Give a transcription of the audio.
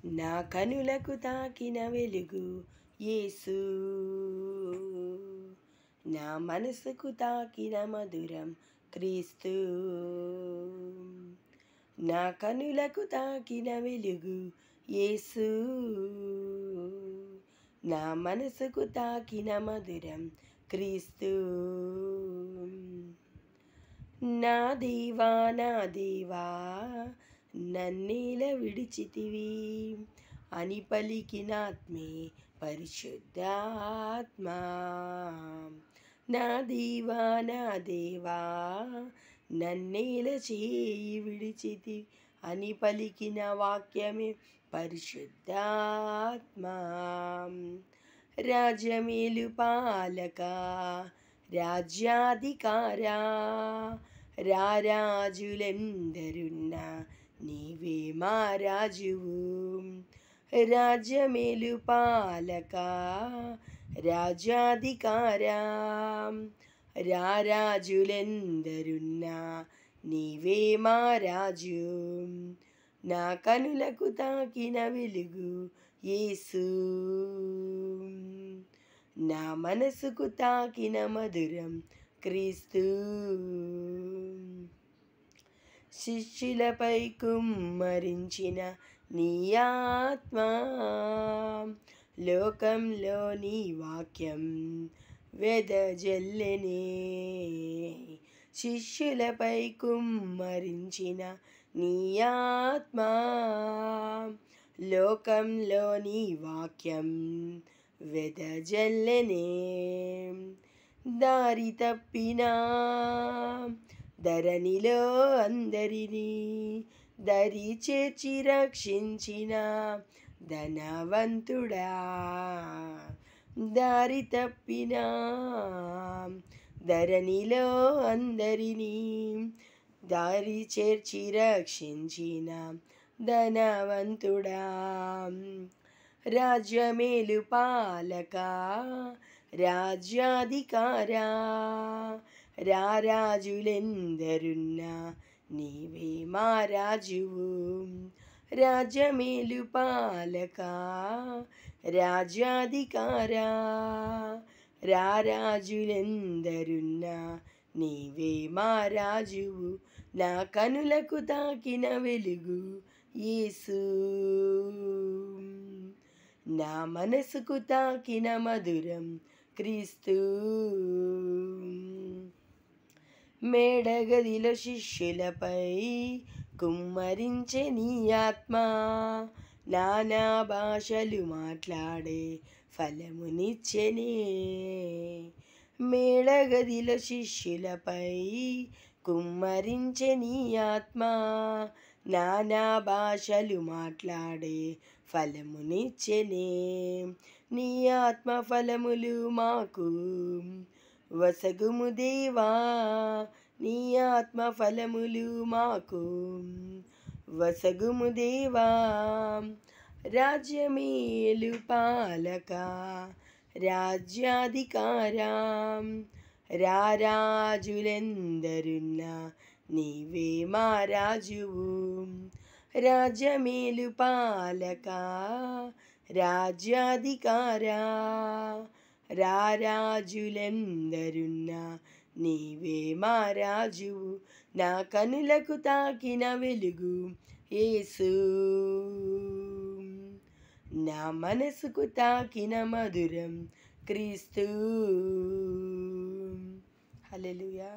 నా కనులకు తాకిన వెలుగు యేసు, నా మనసుకు తాకిన మధురం క్రీస్తు. నా కనులకు తాకిన వెలుగు యేసు, నా మనసుకు తాకిన మధురం క్రీస్తు. నా దేవా నా దేవా నన్నేల విడిచితివి అని పలికినాత్మే పరిశుద్ధాత్మా. నా దేవా నా దేవా నన్నేల చేయి విడిచితి అని పలికిన వాక్యమే పరిశుద్ధాత్మా. రాజ్యమేలు పాలక రాజ్యాధికారా, రారాజులెందరున్నా నీవే మా రాజువు. రాజ్యమేలు పాలక రాజ్యాధికారా, రారాజులెందరున్నా నీవే మా రాజు. నా కనులకు తాకిన వెలుగు యేసు, నా మనసుకు తాకిన మధురం క్రీస్తు. శిష్యులపై కుమ్మరించిన నీ ఆత్మా, లోకంలో నీ వాక్యం వెదజల్లెనే. శిష్యులపై కుమ్మరించిన నీ ఆత్మా, లోకంలో నీ వాక్యం వెదజల్లెనే. దారి తప్పినా ధరణిలో అందరినీ దరి చేర్చి రక్షించిన ధనవంతుడా. దారి తప్పినా ధరణిలో అందరినీ దారి చేర్చి రక్షించిన ధనవంతుడా. రాజ్యమేలు పాలక రాజ్యాధికారా, రారాజులెందరున్నా నీవే మా రాజువు. రాజ్యమేలు పాలక రాజ్యాధికారా, రారాజులెందరున్నా నీవే మా రాజువు. నా కనులకు తాకిన వెలుగు యేసు, నా మనసుకు తాకిన మధురం క్రీస్తు. మేడగదిలో శిష్యులపై కుమ్మరించే నీ ఆత్మా, నానా భాషలు మాట్లాడే ఫలమునిచ్చెనే. మేడగదిలో శిష్యులపై కుమ్మరించే నీ ఆత్మా, నానా భాషలు మాట్లాడే ఫలమునిచ్చెనే. నీ ఆత్మ ఫలములు మాకు వసగుము దేవా, నీ ఆత్మ ఫలములు మాకు వసగుము దేవా. రాజ్యమేలు పాలక రాజ్యాధికారా, రారాజులెందరున్నా నీవే మా రాజువు. రాజ్యమేలు పాలక రాజ్యాధికారా, రారాజులెందరున్నా నీవే మా రాజువు. నా కనులకు తాకిన వెలుగు యేసు, నా మనసుకు తాకిన మధురం క్రీస్తు. హల్లెలూయా.